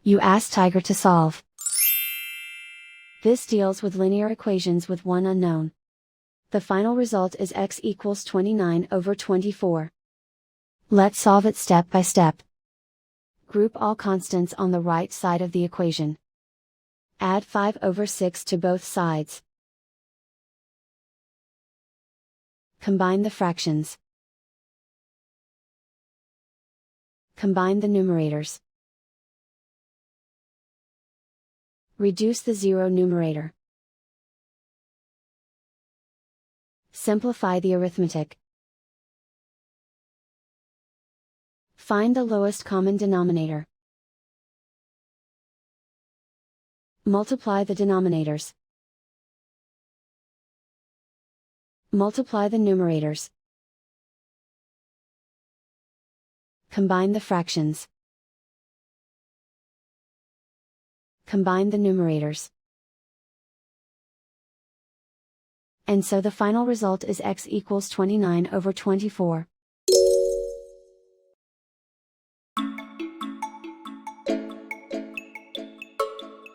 You ask Tiger to solve. This deals with linear equations with one unknown. The final result is x equals 29/24. Let's solve it step by step. Group all constants on the right side of the equation. Add 5/6 to both sides. Combine the fractions. Combine the numerators. Reduce the zero numerator. Simplify the arithmetic. Find the lowest common denominator. Multiply the denominators. Multiply the numerators. Combine the fractions. Combine the numerators. And so the final result is x equals 29/24.